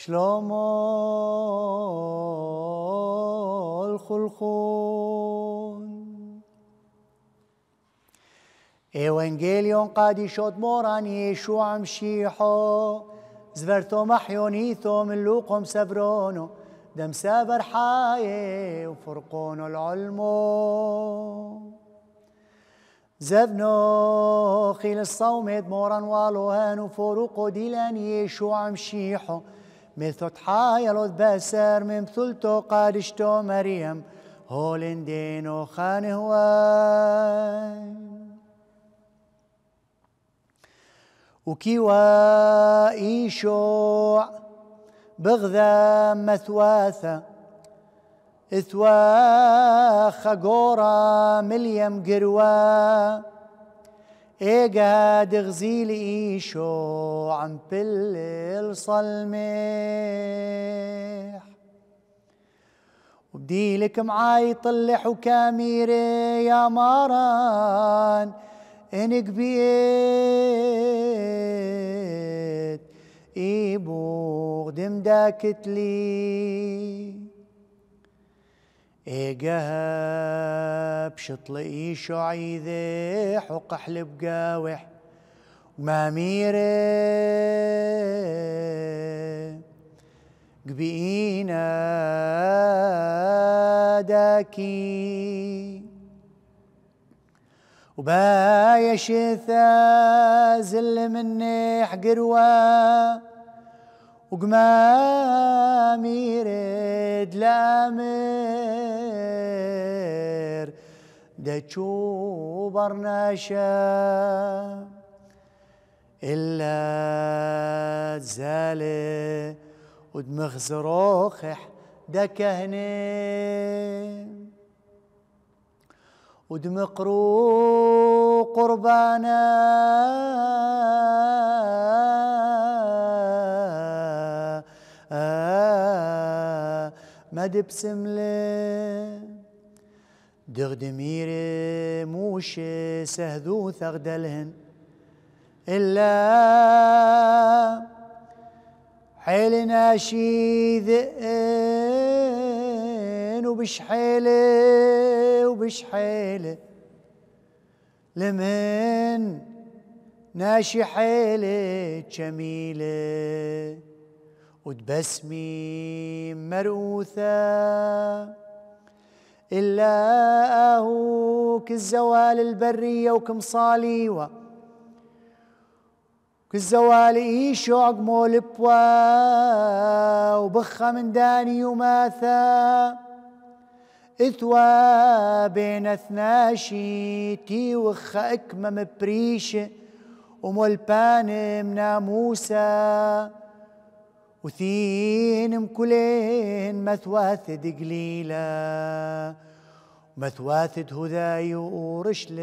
شلومو الخلخون إيوانجيليون قادي شوت موران يشوع مشيحو زفرتو محيونيثو من لوقهم سبرونو دم سابر حاي وفرقونو العلمو زبنو خيل الصومد موران والوهان وفروقو ديلان يشوع مشيحو مثل تحايلو بسر من مثلتو قادشتو مريم هولندينو خانهوان وكيوا إيشوع بغذا مثواثة إثوا خقورا مليم قروا إيقا دغزيل إيشوع عم بل صلميح وبديلك معاي طلح وكاميري يا ماران إنك بيت إيبوغ دم داكتلي إيقاها بشطل إيشو عيذح وقحلب قاوح وما ميري قبينا داكي وبايش زل مني حقروا وقمام يرد لامر دتشو برناشا إلا تزالي ودمغ زروخح دكهني ودمقرو قربانا ما دبسم له دغدميري موش سهذو ثغدلهن إلا حيل ناشيذئن وبشحيله لمن ناشي حيله جميله وتبسمي مرؤوثة إلا أهوك الزوال البرية وكمصاليوة كالزوالي شوق مول بوا وبخة من داني وماثا اثوى بين اثناشي تي وخا اكمم بريشة ومول بانم ناموسا وثين مكلين مثواثد قليلة مثواثد هذاي ورشلم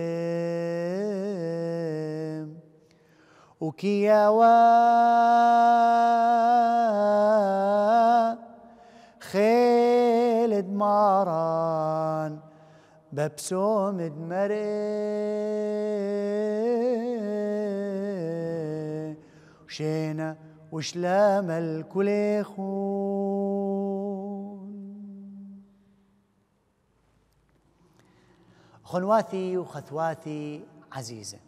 وكياوا خيل دماران ببسوم دمري وشينا وشلام الكل خون خنواثي وخثواثي عزيزة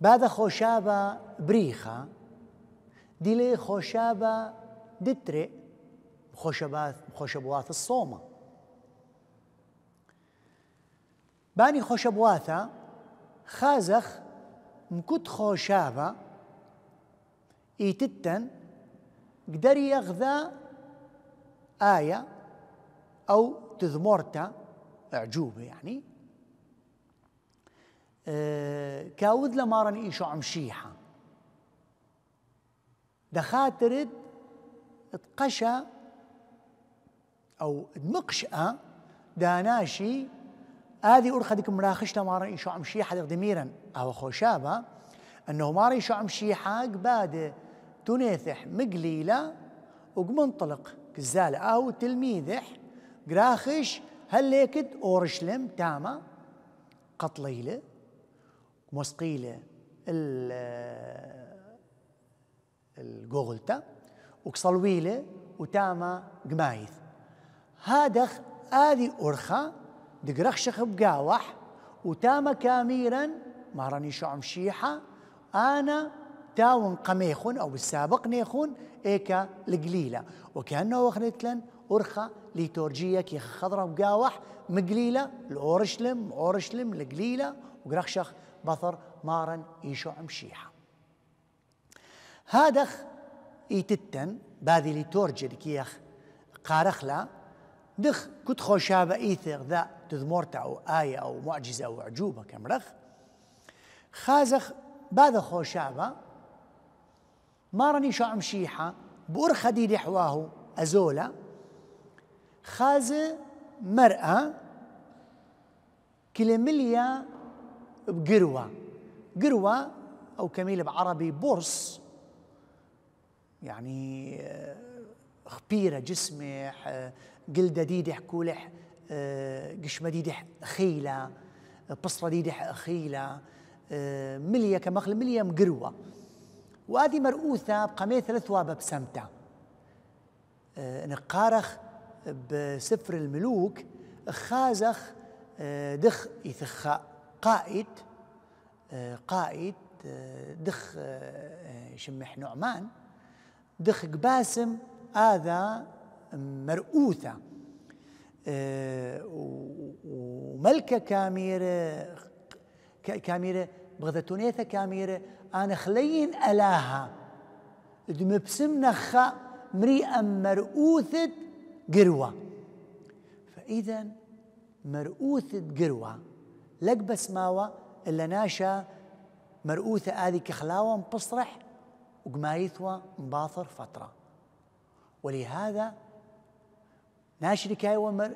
بعد خوشابة بريخة ديلي خوشابة دتري خوشبوات الصومة باني خوشبواثة خازخ مكت خوشابة إيتتن قدر يغذى آية أو تذمرتا أعجوبة يعني كاوذ لمارن إيشو عمشيحة دخاترد اتقشى أو دمقشأ داناشي هذه أرخدك مراخش لمارن إيشو عمشيحة دميرا أو خوشابة أنه مارن إيشو عمشيحة قبادة تنيثح مقليلة وقمنطلق كزالة أو تلميذح قراخش هليكد أورشلم تاما قطليلة مسقيلة الجوغلتا وكصلويلة وتاما قمايث هادخ آذي أرخا دقرخشخ بقاوح وتاما كاميرا ما راني شو عمشيحة أنا تاون قميخون أو بالسابق نيخون إيكا القليلة وكأنه وخنتلن أرخا ليتورجية كي خضرة بقاوح مقليلة الأورشلم القليلة وقرخشخ بطر مارن إيشو عمشيحة هادخ إيتتن باذي ليتورجي كيخ قارخلا دخ كت خوشابة إيثر ذا تذمورتا أو آية أو معجزة أو عجوبة كمرخ خازخ بعد خوشابة مارني شو عمشيحة بأرخ ديدي حواه أزولا خازة مرأة كلمليا بقروة أو كميل بعربي برص يعني خبيرة جسمح قلدة ديدح كولح قشمة ديدح خيلة بصرة ديدح خيلة مليا كمخل مليا مقروة وهذه مرؤوثة بقمية 3 ثوابة بسمتة نقارخ بسفر الملوك خازخ دخ يثخ قائد دخ شمح نعمان دخ قباسم هذا مرؤوثة وملكة كاميرة بغذتونيثة كاميرة أنا خلين ألاها دمبسم نخا مريئا مرؤوثة قروة فإذا مرؤوثة قروة لك بس ماوى إلا ناشا مرؤوثة هذه كخلاوة مبصرح وقمايثوة مباطر فترة ولهذا ناشري كايوة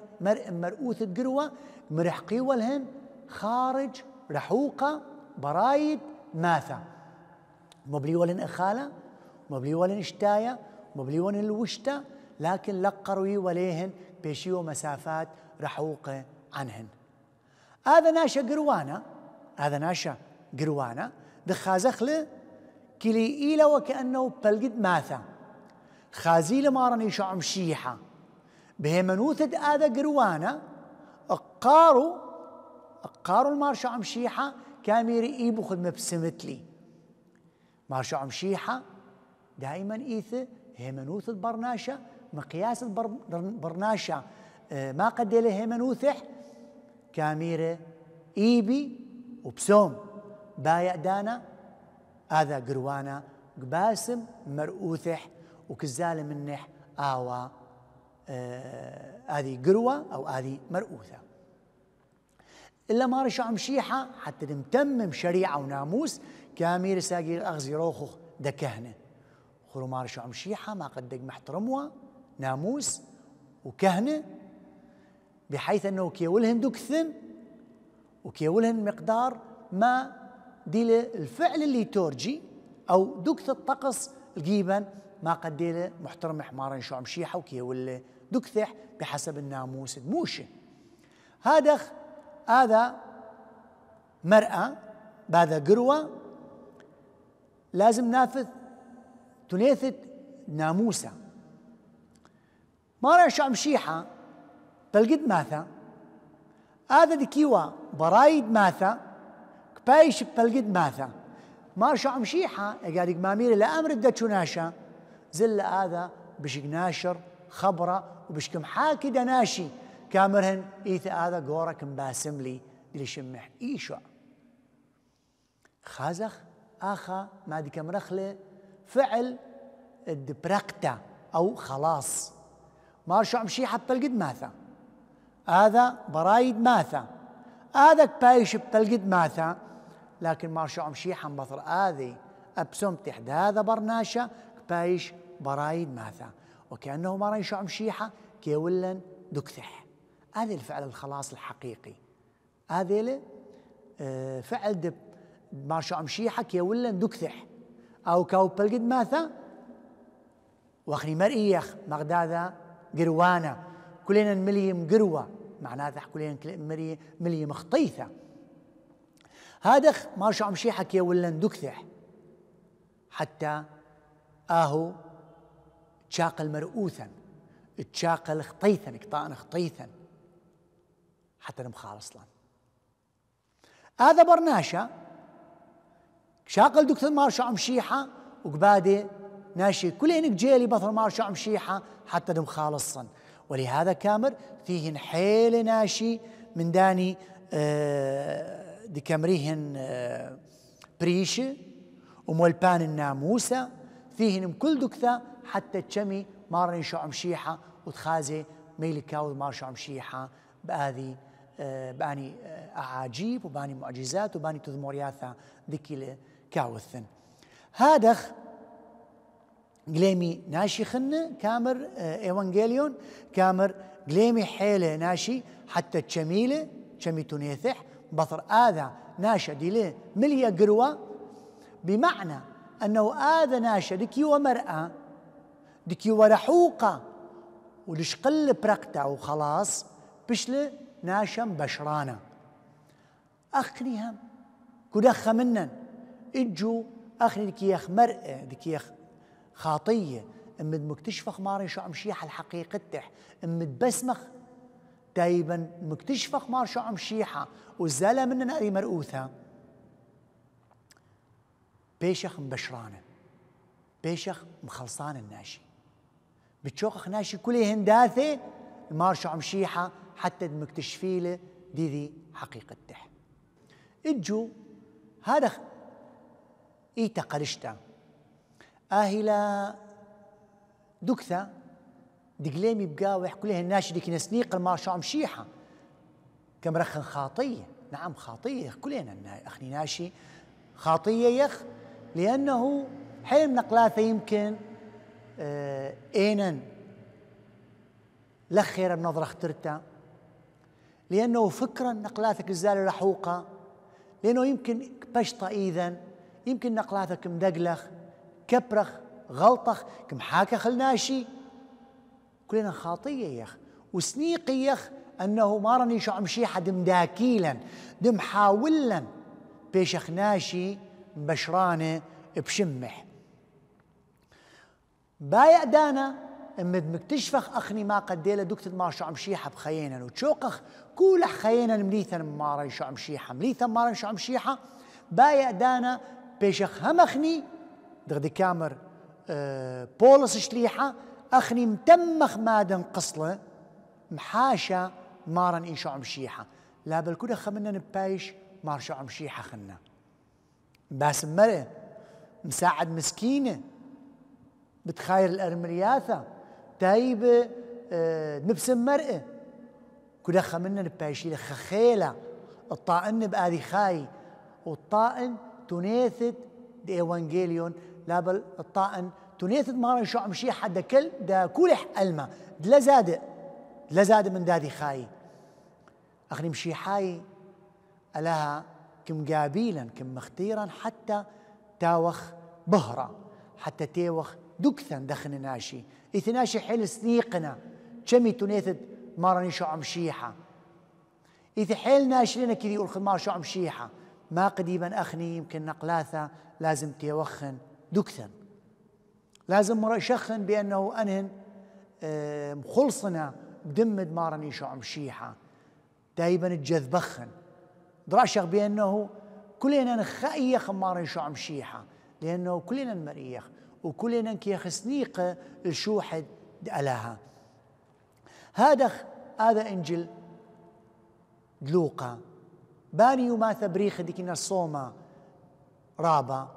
مرؤوثة قروة مرحقي والهن خارج رحوقة برايد ماثا مبلي ولن إخالة مبلي ولن إشتاية مبلي ولن الوشتة لكن لقروا وليهن بيشيو مسافات رحوقة عنهن هذا ناشا قروانة دخازخله كليئيلة وكأنه بلقد ماثا خازيل مارني شو عمشيحة بهمنوثد هذا قروانة أقاروا المارشو عمشيحة كاميري إيبو خد مبسمتلي مارشو عمشيحة دائما إيثة هيمنوث البرناشة مقياس البرناشة ما قد له هيمنوثح كاميرة إيبي وبسوم بايع دانا هذا قروانة قباسم مرؤوثح وكزال منح آوى هذه قروة أو هذه مرؤوثة. إلا ما رشع مشيحة حتى تمتمم شريعة وناموس كامير ساقي أغزي روخو دكهنة خلو ما رشع مشيحة ما قدق محترموا ناموس وكهنة بحيث أنه كيولهن دكثن وكيولهن مقدار ما دي الفعل اللي تورجي أو دكث الطقس الجيبا ما قد دي محترم حمارا شو مشيحة وكيول دكثح بحسب الناموس دموشه. هذا مرأة بعد قروة لازم نافذ تنيثت ناموسة ما رأي مشيحة بلقد ماثا هذا دكيوة برايد ماثا كبايش بلقد ماثا ما رشع مشيحة قال مامير لأمر الدتشوناشا زل هذا بشك ناشر خبرة وبشكم حاكي دناشي كامرهن إيث هذا قورك مباسم لي اللي شمح إيشو خازخ آخا ما دي كمرخلة فعل الدبرقتا أو خلاص ما رشع مشيحة بلقد ماثا هذا برايد ماثا هذا كبايش بلقد ماثا لكن ما رشع مشيحة مبطر هذه أبسم تحت هذا برناشا كبايش برايد ماثا وكأنه ما رشع مشيحة كيولن دكثح. هذا الفعل الخلاص الحقيقي هذا فعل دب ما رشع مشيحة كيولن دكثح أو كاو بلقد ماثا وخني مرئيخ مغداذا قروانة كلنا مليم قروة معناتها كلنا مليم خطيثة هذا ما رشع مشيحة كيولن دكثح حتى آهو تشاقل مرؤوثا تشاقل خطيثا قطاء خطيثا حتى نمخالص لن هذا برناشا شاقل دكتور ما رشع مشيحة وقبادي ناشي كلينك جيلي بطل ما رشع مشيحة حتى نمخالصا. ولهذا كامر فيهن حيل ناشي من داني دي كامريهن بريشة ومولبان الناموسة فيهن كل دكثة حتى تشمي ما رشع مشيحة وتخازي ميلي كاوذ ما رشع مشيحة بهذه باني أعاجيب وباني معجزات وباني تذمورياثا ذكي كاوثن هادخ قليمي ناشي خنة كامر إيوانجيليون كامر قليمي حيلة ناشي حتى تشميلة تشمي تنيثح بطر آذا ناشا ديلي مليا قروة بمعنى أنه آذا ناشا دكي ومرأة دكي ورحوقة ولشقل برقتا وخلاص بشل ناشم بشرانة أخنيهم كدخ منن إجو أخني دكي يخ مرأة دكي يخ خاطية أمد مكتشفخ ماري شو مشيحة الحقيقتح أمد بسمخ دايبا مكتشفخ مار شو مشيحة وزالة منن أري مرؤوثة بيشخ مبشرانة بيشخ مخلصان الناشي بتشوخ ناشي كله هنداثة مار شو مشيحة حتى مكتشفيله دي حقيقته اجو هذا ايتا قرشتا اهلا دكثة دقليمي بقاوح كلها الناشي ديك نسنيق المار شو مشيحة كم رخن خاطية نعم خاطية كلنا اخني ناشي خاطية يخ لأنه حين نقلاثة يمكن اينا لخير بنظرة اخترتا لأنه فكرا نقلاثك الزالة رحوقة لأنه يمكن بشطة إذن يمكن نقلاثك مدقلخ كبرخ غلطخ كمحاكخ الناشي كلنا خاطية يخ وسنيقي يخ أنه ما راني شو مشيحة دم داكيلا دم حاولا بيشخ ناشي بشرانة بشمح بايع دانا امد مكتشفخ اخني ما قديله دكتور ما شو مشيحه بخينا وتشوقخ كولح خينا مليثا ما راي شو مشيحه مليثا ما راي شو مشيحه بايع دانا بيشخ هم اخني دغدي كامر بولس شليحه اخني متمخ مادن قصله محاشا مارن إن شو مشيحه لا بل كده خمنا نبايش مار شو مشيحه خنا باسم مره مساعد مسكينة بتخاير الأرملياثة تايبة مبسم مرأة كدخة منا نبايشي خخيلة الطائن بآذي خاي والطائن تنيثت دي إيوانجيليون لا بل الطائن تنيثت مارن شو عمشي حدا كل دا كولح ألمة دلا زاد من دادي خاي أخني مشي حاي ألاها كم قابيلا كم مختيرا حتى تاوخ بهرة حتى تيوخ دكثا دخن ناشي إثناشي حيل سنيقنا كمي تنيثت مارن شو عمشيحة إذا حيل ناشي لنا كذي يقول خدمار شو عمشيحة ما قديما أخني يمكن نقلاثة لازم تيوخن دكثا لازم شخن بأنه أنهن مخلصنا بدمد مارني شو عمشيحة دايبا الجذبخن دراشق بأنه كلنا نخايخ مارن شو عمشيحة لأنه كلنا نمريخ وكلنا كيخ سنيقة الشوحد دألاها هذا إنجيل دلوقا باني وما ثبريخ ديكنا الصومة رابا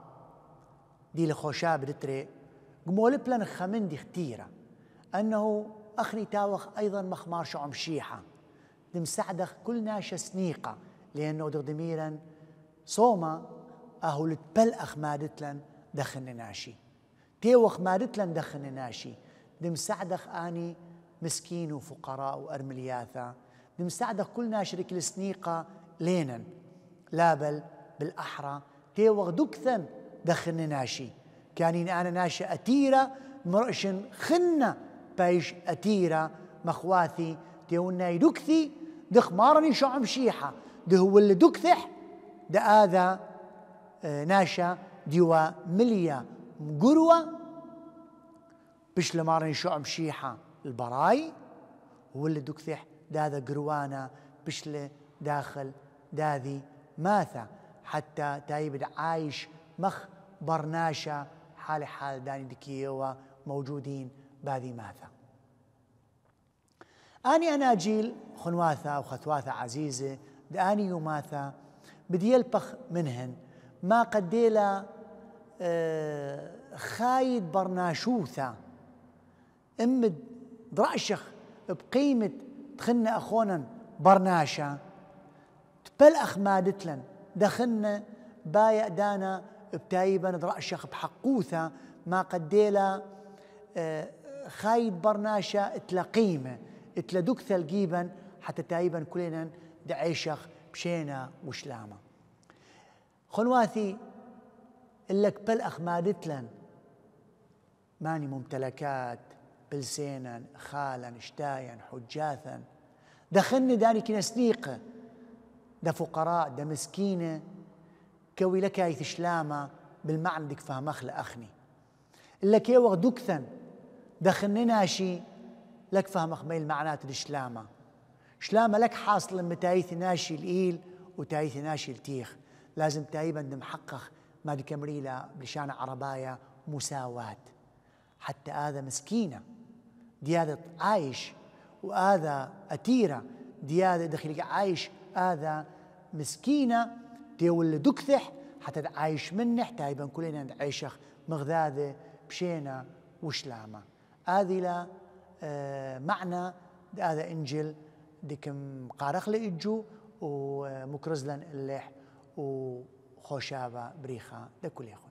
دي لخوشاب دتري قمول بلان خمن دي اختيرة أنه أخني تاوخ أيضا مخمار شو عمشيحة دمساعدخ كل ناشا سنيقة لأنه دغدميرا صومة أهو لتبلأخ مادتلن دخن ناشي تيوخ مادتلن دخن ناشي دمساعدخ آني مسكين وفقراء وأرملياثة دمساعدخ كل ناشرك السنيقة لينا لا بل بالأحرى تيوغ دكثا دخن ناشي كانين أنا ناشي أتيرة مرأشن خنة بايش أتيرة مخواثي تيونا يدكثي دخ مارني شو عمشيحة ده هو اللي دكثح ده آذا ناشا ديوا مليا مقروة بش لمارني شو عمشيحة البراي هو اللي دكثح ده هذا قروانا بش داخل داذي ماثا حتى تايبد عايش مخ برناشا حال داني دكيوا موجودين باذي ماثا أني أناجيل خنواثا وخثواثا عزيزة داني يوماثا بدي يلبخ منهن ما قديلا خايد برناشوثا امد دراشخ بقيمة تخن أخونا برناشا تبلأخ مادتلن دخلنا بايع دانا بتايبا دراشخ بحقوثا ما قديلا خايد برناشا اتلا قيمة اتلا دكثا الجيبا حتى تايبا كلنا دعيشخ بشينا وشلامة خنواثي إلك بلأخ مادتلن ماني ممتلكات بلسينا خالا اشتايا حجاثا دخلني داني كنا سنيقة دا فقراء دا مسكينة كوي لك هاي شلامة بالمعنى ديك فهمخ لأخني لك يوغ دكثا دخلني ناشي لك فهمخ ميل معنات الشلامة شلامة لك حاصل متايث ناشي الإيل وتايث ناشي التيخ لازم تايبا محقق ما دي كمريلة بلشان عربايا مساواة حتى هذا مسكينة ديادة عايش وهذا أتيرة ديادة دخيلك عايش هذا مسكينة تيول دكثح حتى عايش منه حتى يبان كلنا عيشخ مغذاذة بشينا وشلامة هذه لا معنى هذا إنجيل ديكم قارخ لإجو ومكرزلن اللح وخوشابة بريخة ده كل يخون